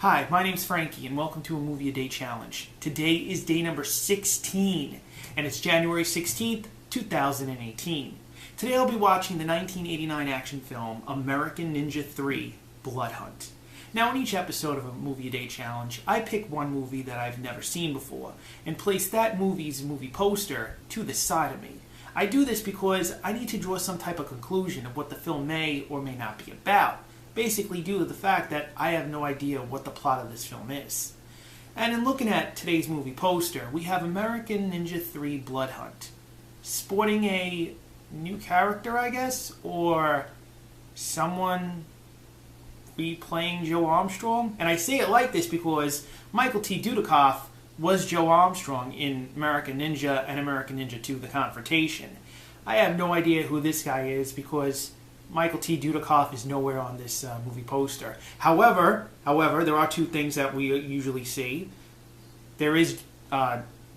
Hi, my name's Frankie, and welcome to a Movie a Day Challenge. Today is day number 16, and it's January 16th, 2018. Today I'll be watching the 1989 action film American Ninja 3: Bloodhunt. Now, in each episode of a Movie a Day Challenge, I pick one movie that I've never seen before and place that movie's movie poster to the side of me. I do this because I need to draw some type of conclusion of what the film may or may not be about, basically due to the fact that I have no idea what the plot of this film is. And in looking at today's movie poster, we have American Ninja 3: Bloodhunt, sporting a new character, I guess, or someone replaying Joe Armstrong. And I say it like this because Michael T. Dudikoff was Joe Armstrong in American Ninja and American Ninja 2: The Confrontation. I have no idea who this guy is because Michael T. Dudikoff is nowhere on this movie poster. However, there are two things that we usually see. There is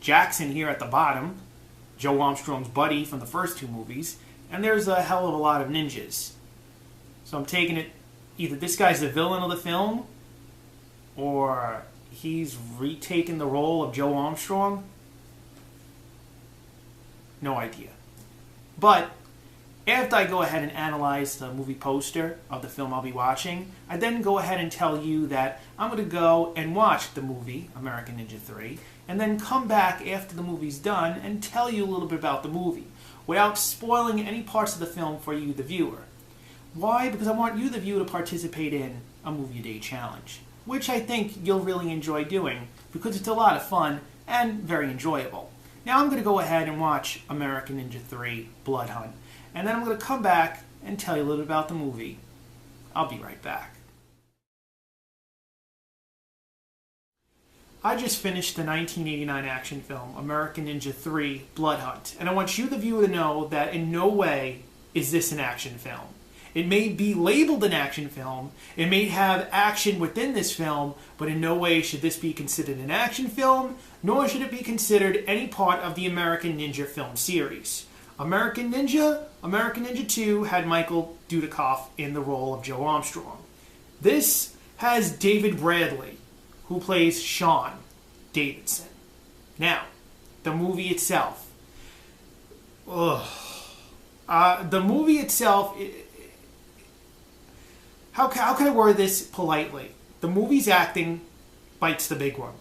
Jackson here at the bottom, Joe Armstrong's buddy from the first two movies, and there's a hell of a lot of ninjas. So I'm taking it, either this guy's the villain of the film, or he's retaken the role of Joe Armstrong. No idea. But after I go ahead and analyze the movie poster of the film I'll be watching, I then go ahead and tell you that I'm going to go and watch the movie, American Ninja 3, and then come back after the movie's done and tell you a little bit about the movie, without spoiling any parts of the film for you, the viewer. Why? Because I want you, the viewer, to participate in a Movie a Day Challenge, which I think you'll really enjoy doing, because it's a lot of fun and very enjoyable. Now I'm going to go ahead and watch American Ninja 3: Bloodhunt, and then I'm going to come back and tell you a little about the movie. I'll be right back. I just finished the 1989 action film, American Ninja 3: Bloodhunt, and I want you, the viewer, to know that in no way is this an action film. It may be labeled an action film, it may have action within this film, but in no way should this be considered an action film, nor should it be considered any part of the American Ninja film series. American Ninja 2 had Michael Dudikoff in the role of Joe Armstrong. This has David Bradley, who plays Sean Davidson. Now, the movie itself. The movie itself, how can I word this politely? The movie's acting bites the big one.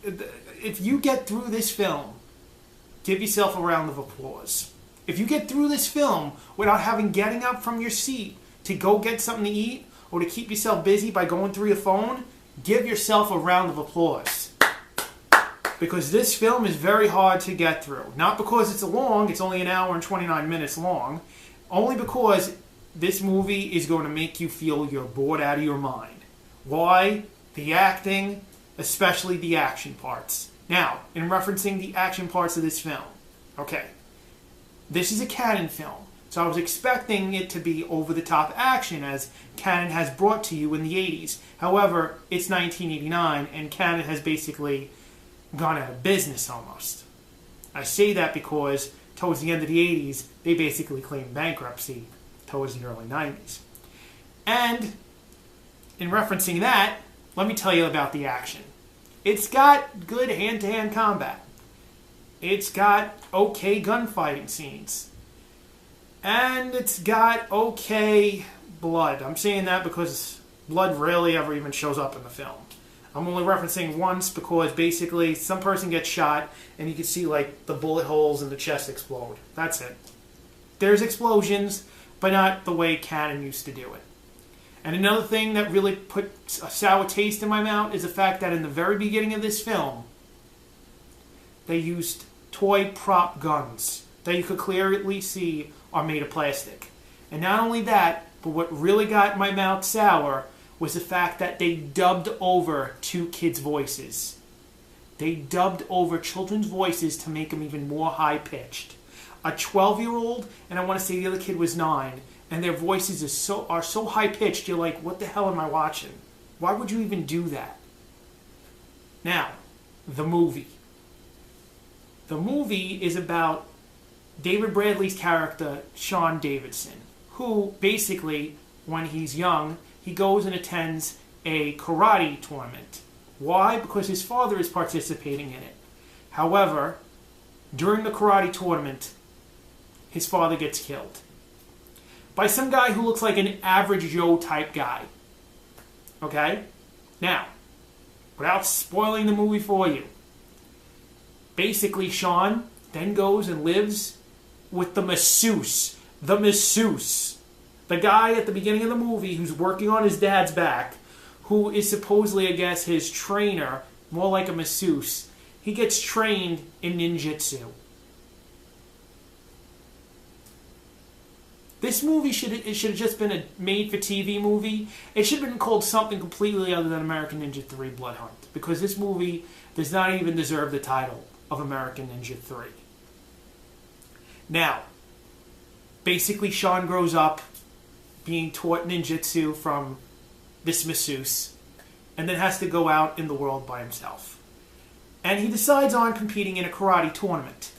If you get through this film, give yourself a round of applause. If you get through this film without getting up from your seat to go get something to eat or to keep yourself busy by going through your phone, give yourself a round of applause. Because this film is very hard to get through. Not because it's long, it's only an hour and 29 minutes long, only because this movie is going to make you feel you're bored out of your mind. Why? The acting, especially the action parts. Now, in referencing the action parts of this film, okay, this is a Cannon film, so I was expecting it to be over-the-top action, as Cannon has brought to you in the 80s. However, it's 1989, and Cannon has basically gone out of business almost. I say that because towards the end of the 80s, they basically claimed bankruptcy towards the early 90s. And in referencing that, let me tell you about the action. It's got good hand-to-hand combat. It's got okay gunfighting scenes. And it's got okay blood. I'm saying that because blood rarely ever even shows up in the film. I'm only referencing once because basically some person gets shot and you can see like the bullet holes in the chest explode. That's it. There's explosions, but not the way Cannon used to do it. And another thing that really put a sour taste in my mouth is the fact that in the very beginning of this film, they used toy prop guns that you could clearly see are made of plastic. And not only that, but what really got my mouth sour was the fact that they dubbed over two kids' voices. They dubbed over children's voices to make them even more high-pitched. A 12-year-old, and I want to say the other kid was 9, and their voices are so high-pitched, you're like, what the hell am I watching? Why would you even do that? Now, the movie. The movie is about David Bradley's character, Sean Davidson, who basically, when he's young, he goes and attends a karate tournament. Why? Because his father is participating in it. However, during the karate tournament, his father gets killed by some guy who looks like an average Joe type guy. Okay? Now, without spoiling the movie for you, basically Sean then goes and lives with the masseuse. The masseuse. The guy at the beginning of the movie who's working on his dad's back, who is supposedly, I guess, his trainer, more like a masseuse. He gets trained in ninjutsu. This movie should have just been a made-for-TV movie. It should have been called something completely other than American Ninja 3 Bloodhunt, because this movie does not even deserve the title of American Ninja 3. Now, basically Sean grows up being taught ninjutsu from this masseuse, and then has to go out in the world by himself. And he decides on competing in a karate tournament.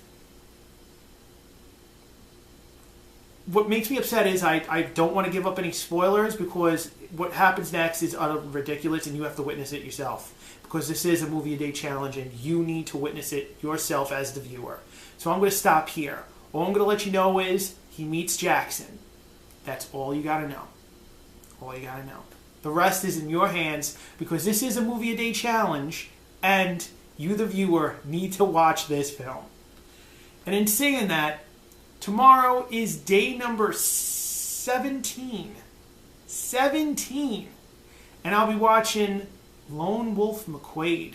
What makes me upset is I don't want to give up any spoilers, because what happens next is utterly ridiculous and you have to witness it yourself. Because this is a movie a day challenge and you need to witness it yourself as the viewer. So I'm going to stop here. All I'm going to let you know is he meets Jackson. That's all you got to know. All you got to know. The rest is in your hands, because this is a movie a day challenge and you, the viewer, need to watch this film. And in saying that, tomorrow is day number 17. 17. And I'll be watching Lone Wolf McQuade,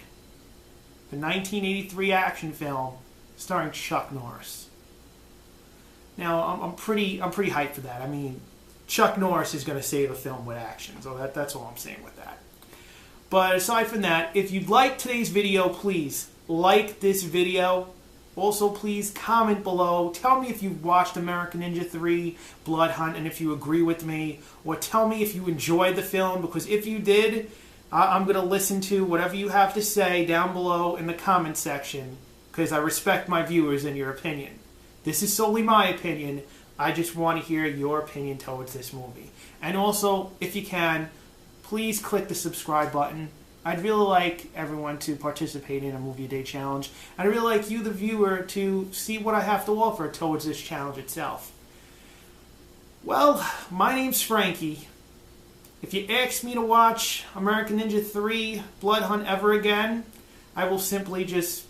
the 1983 action film starring Chuck Norris. Now, I'm pretty hyped for that. I mean, Chuck Norris is going to save a film with action, so that's all I'm saying with that. But aside from that, if you'd like today's video, please like this video. Also, please comment below. Tell me if you've watched American Ninja 3 Bloodhunt and if you agree with me. Or tell me if you enjoyed the film, because if you did, I'm going to listen to whatever you have to say down below in the comment section, because I respect my viewers and your opinion. This is solely my opinion. I just want to hear your opinion towards this movie. And also, if you can, please click the subscribe button. I'd really like everyone to participate in a movie a day challenge. I'd really like you, the viewer, to see what I have to offer towards this challenge itself. Well, my name's Frankie. If you ask me to watch American Ninja 3 Bloodhunt ever again, I will simply just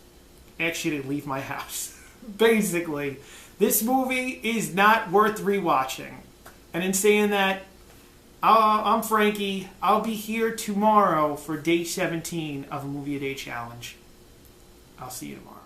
ask you to leave my house. Basically, this movie is not worth rewatching. And in saying that, I'm Frankie. I'll be here tomorrow for day 17 of a Movie a Day Challenge. I'll see you tomorrow.